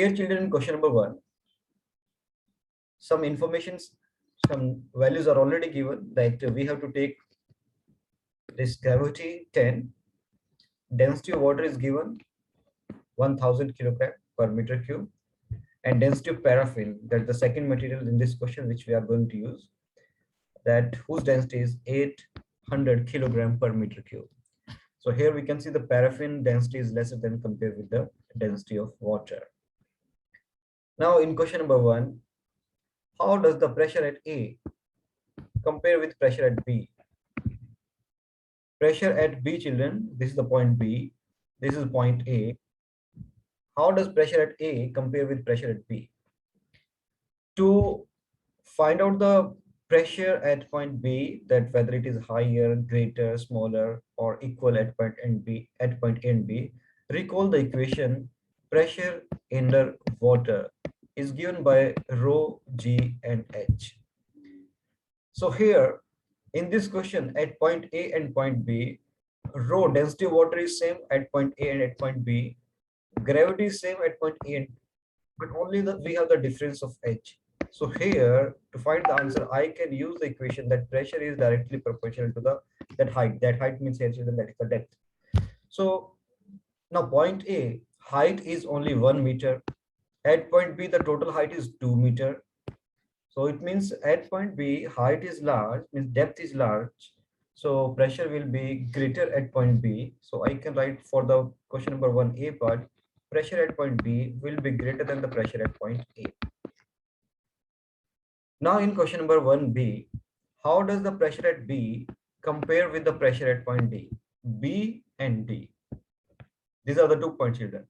Here children, question number 1, some informations, some values are already given that we have to take this gravity 10, density of water is given 1000 kilogram per meter cube, and density of paraffin, that the second material in this question which we are going to use, that whose density is 800 kilogram per meter cube. So here we can see the paraffin density is lesser than compared with the density of water. Now in question number 1, how does the pressure at A compare with pressure at B? Pressure at B, children, this is the point B, this is point A. How does pressure at A compare with pressure at B? To find out the pressure at point B, that whether it is higher, greater, smaller, or equal at point A and B, recall the equation pressure under water is given by rho, G, and H. So here in this question at point A and point B, rho, density of water, is same at point A and at point B. Gravity is same at point A, and but only we have the difference of H. So here to find the answer, I can use the equation that pressure is directly proportional to the that height. That height means here children, that is the depth. So now point A, height is only 1 meter. At point B, the total height is 2 meter. So it means at point B, height is large, means depth is large. So pressure will be greater at point B. So I can write for the question number 1A part, pressure at point B will be greater than the pressure at point A. Now in question number 1B, how does the pressure at B compare with the pressure at point D? B and D. These are the 2 points children.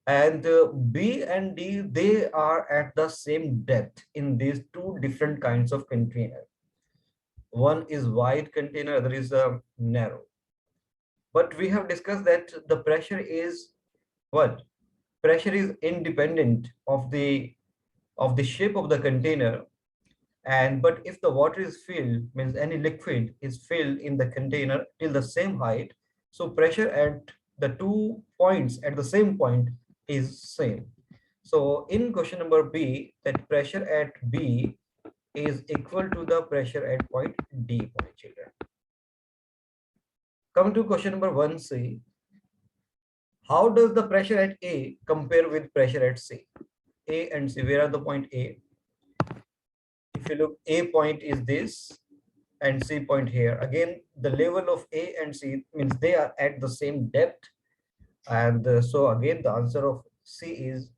And B and D, they are at the same depth in these 2 different kinds of container. One is wide container, other is narrow. But we have discussed that the pressure is what? Pressure is independent of the shape of the container. And but if the water is filled, means any liquid is filled in the container till the same height, so pressure at the 2 points at the same point is same. So in question number B, that pressure at B is equal to the pressure at point D point, children. Come to question number 1C. How does the pressure at A compare with pressure at C? A and C, where are the point A? If you look, A point is this and C point here. Again, the level of A and C means they are at the same depth. And so again, the answer of C is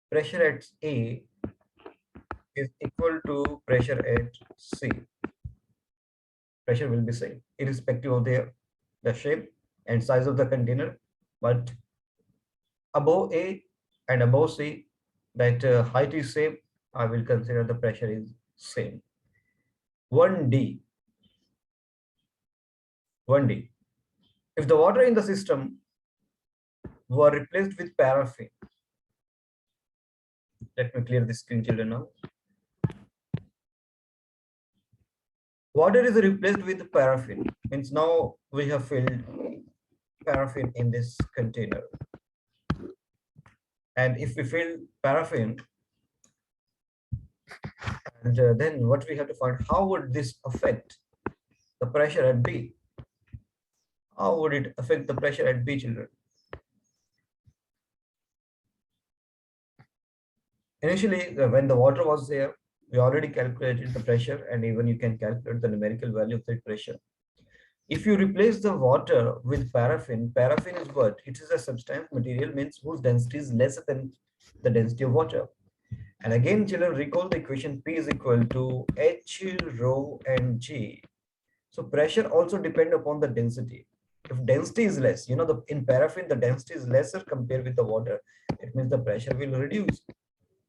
pressure at A is equal to pressure at C. Pressure will be same, irrespective of the shape and size of the container. But above A and above C, that height is same, I will consider the pressure is same. 1D. 1D. If the water in the system were replaced with paraffin, let me clear this screen, children, now. Water is replaced with paraffin, means now we have filled paraffin in this container. And if we fill paraffin, and then what we have to find, how would this affect the pressure at B? How would it affect the pressure at B, children? Initially, when the water was there, we already calculated the pressure, and even you can calculate the numerical value of the pressure. If you replace the water with paraffin, paraffin is what? It is a substance material, means whose density is lesser than the density of water. And again, children, recall the equation P is equal to H, rho, and G. So pressure also depends upon the density. If density is less, you know, in paraffin, the density is lesser compared with the water. It means the pressure will reduce.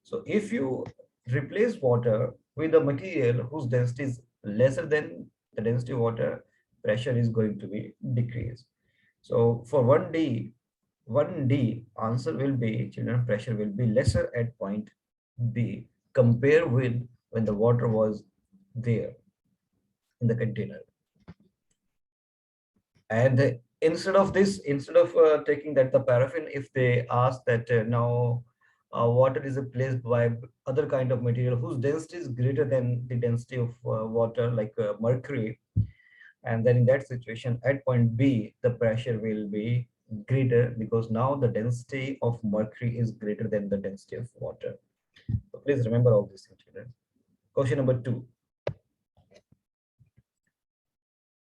So if you replace water with a material whose density is lesser than the density of water, pressure is going to be decreased. So for 1D answer will be, children, pressure will be lesser at point B compared with when the water was there in the container. And instead of this, instead of taking that the paraffin, if they ask that now water is replaced by other kind of material whose density is greater than the density of water, like mercury. And then in that situation, at point B, the pressure will be greater because now the density of mercury is greater than the density of water. So please remember all these things, children. Question number two.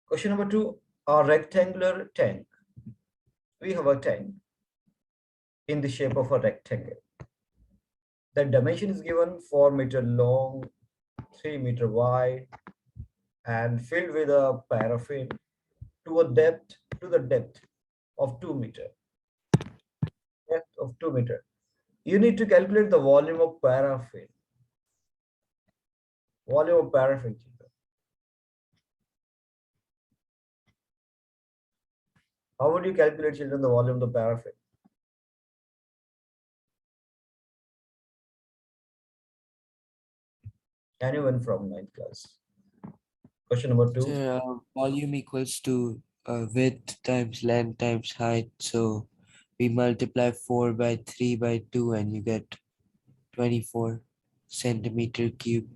Question number two, a rectangular tank. We have a tank in the shape of a rectangle. The dimension is given 4 meter long, 3 meter wide, and filled with a paraffin to the depth of 2 meter. Depth of 2 meter. You need to calculate the volume of paraffin. Volume of paraffin. How would you calculate, children, the volume of the paraffin? Anyone from ninth class? Question number two. So volume equals to width times length times height. So we multiply 4 by 3 by 2 and you get 24 centimeter cube.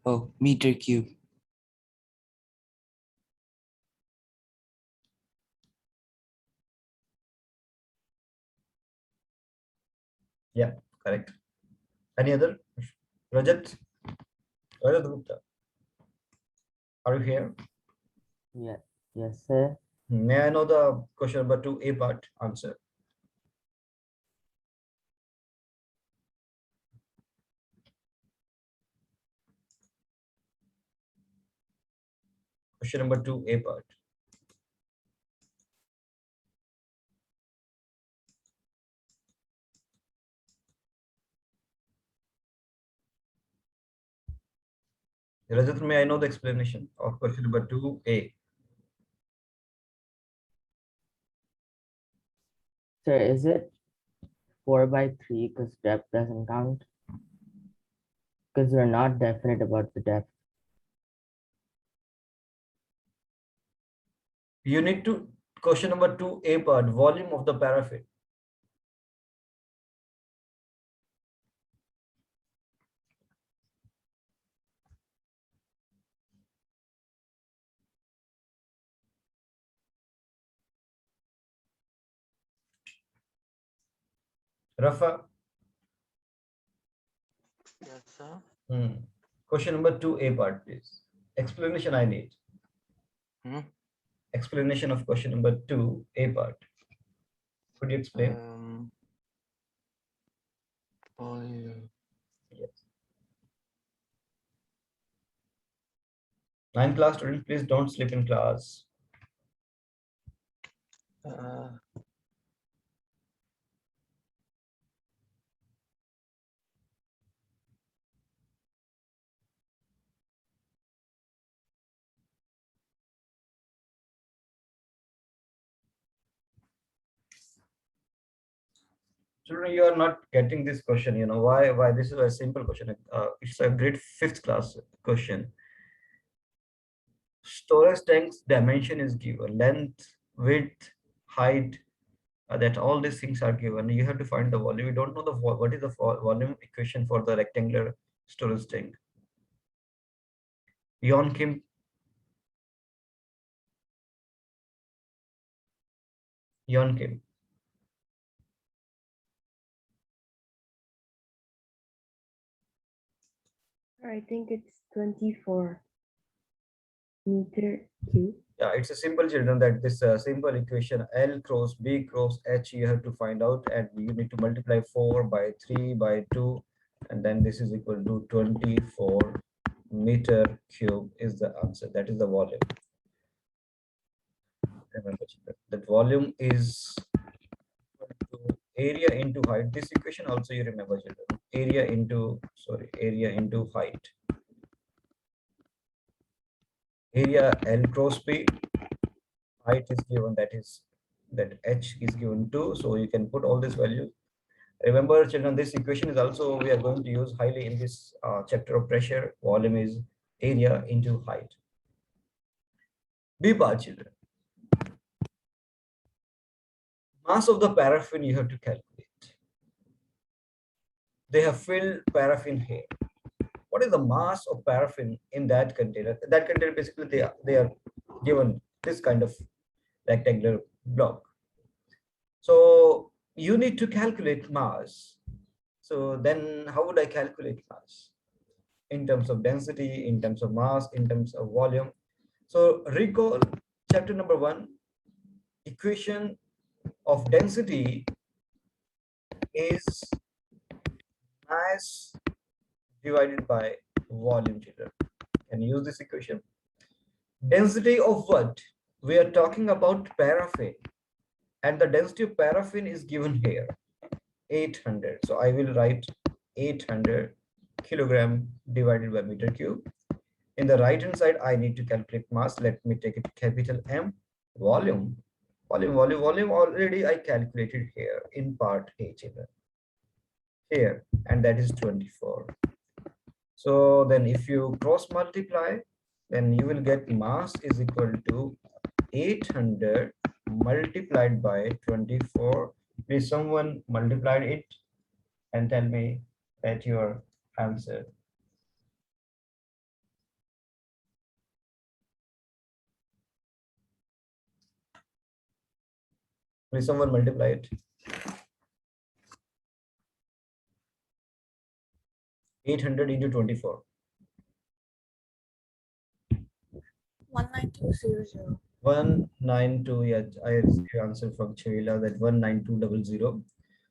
Oh, meter cube. Yeah, correct. Any other? Rajat? Rajat Gupta. Are you here? Yeah, yes, sir. May I know the question number two, A part answer? Question number two, A part. Rajat, may I know the explanation of question number two, A? Sir, is it 4 by 3 because depth doesn't count? Because we're not definite about the depth. You need to, question number two, A part, volume of the paraffin. Rafa? Yes, sir. Question number two, A part, please. Explanation I need. Hmm? Explanation of question number two, A part. Could you explain? Volume. Yes. Ninth class students, please don't sleep in class. Children, you are not getting this question. You know why? Why this is a simple question. It's a grade fifth class question. Storage tank's dimension is given, length, width, height. That all these things are given. You have to find the volume. You don't know the what is the volume equation for the rectangular storage tank. Yon Kim. Yon Kim. I think it's 24 meter cube. Yeah, it's a simple, children, that this simple equation L cross B cross H you have to find out, and you need to multiply 4 by 3 by 2, and then this is equal to 24 meter cube is the answer. That is the volume. Remember, children, that volume is area into height. This equation also you remember, children. Area into height. Area L cross B, height is given, that H is given 2, so you can put all these values. Remember, children, this equation is also we are going to use highly in this chapter of pressure. Volume is area into height. B part, children. Mass of the paraffin you have to calculate. they have filled paraffin here. What is the mass of paraffin in that container? That container basically they are given this kind of rectangular block. So you need to calculate mass. So then how would I calculate mass? In terms of density, in terms of mass, in terms of volume. So recall chapter number 1, equation of density is mass divided by volume, children. Can you use this equation? Density of what? We are talking about paraffin, and the density of paraffin is given here, 800. So I will write 800 kilogram divided by meter cube. In the right hand side, I need to calculate mass. Let me take it capital M. Volume. Volume already I calculated here in part A, children. Here, and that is 24. So then if you cross multiply, then you will get mass is equal to 800 multiplied by 24. Please someone multiplied it and tell me that your answer. Please someone multiply it. 800 into 24. 19200. 192. Yeah, I received your answer from Chavila, that 19200.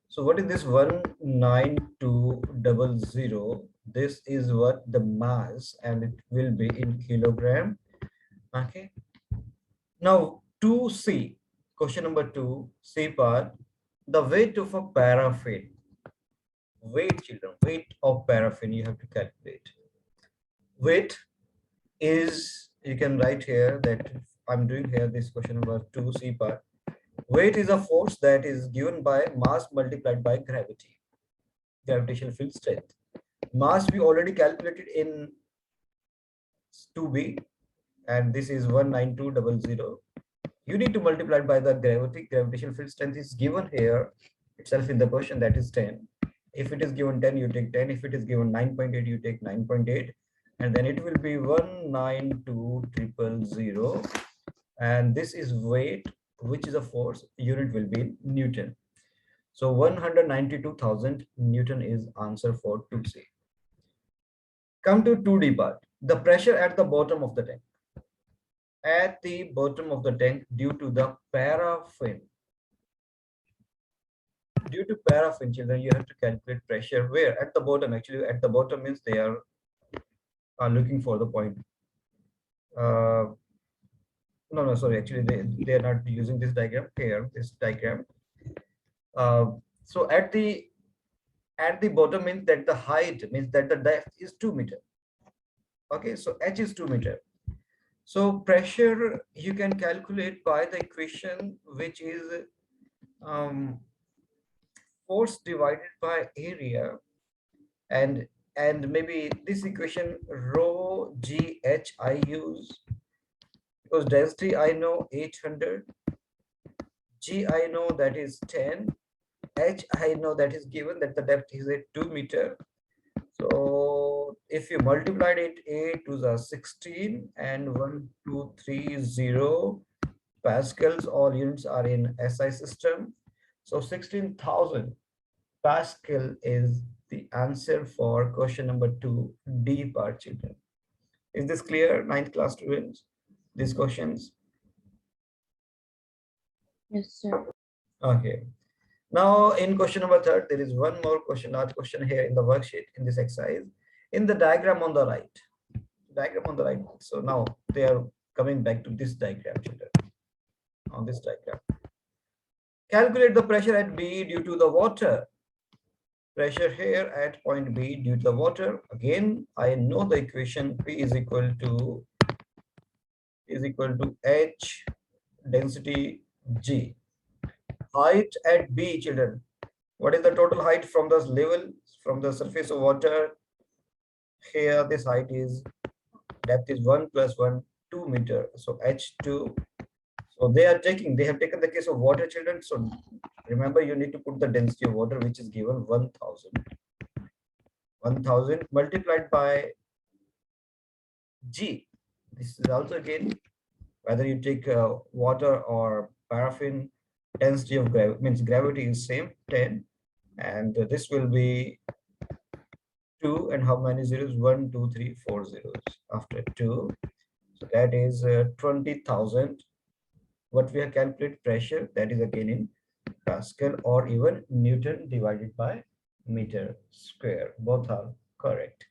So what is this 19200? This is what the mass, and it will be in kilogram. Okay. Now 2C, question number 2, C part, the weight of a paraffin. Weight, children, weight of paraffin you have to calculate. Weight is, you can write here that I'm doing here this question number 2C part. Weight is a force that is given by mass multiplied by gravity, gravitational field strength. Mass we already calculated in 2B, and this is 19200. You need to multiply by the gravitational field strength is given here itself in the question, that is 10. If it is given 10, you take 10. If it is given 9.8, you take 9.8, and then it will be 192,000. And this is weight, which is a force. Unit will be Newton. So 192,000 Newton is answer for 2C. Come to 2D part. The pressure at the bottom of the tank. At the bottom of the tank due to the paraffin. Due to paraffin, children, you have to calculate pressure where? At the bottom. Actually, at the bottom means they are looking for the point. No, sorry. Actually, they are not using this diagram here. This diagram. So at the bottom means that the height means that the depth is 2 meters. Okay, so H is 2 meters. So pressure you can calculate by the equation, which is force divided by area, and maybe this equation rho GH I use, because density I know 800, G I know that is 10, H I know that is given that the depth is at 2 meters. So if you multiplied it, 8 to the 16 and 1230 pascals, all units are in SI system. So 16,000 Pascal is the answer for question number 2, D part, children. Is this clear, 9th class students, these questions? Yes, sir. Okay. Now in question number 3, there is one more question, large question here in the worksheet in this exercise. In the diagram on the right. So now they are coming back to this diagram, children. On this diagram. Calculate the pressure at B due to the water. Pressure here at point B due to the water. Again, I know the equation P is equal to H density G. Height at B, children. What is the total height from the level, from the surface of water? Here, this height is, depth is 1 plus 1, 2 meters. So H2. So they have taken the case of water, children. So remember, you need to put the density of water, which is given 1000. 1000 multiplied by G. This is also again, whether you take water or paraffin, density of gravity means gravity is same 10, and this will be 2, and how many zeros? 1 2 3 4 zeros after 2, so that is 20,000. What we have calculated pressure, that is again in Pascal or even Newton divided by meter square, both are correct.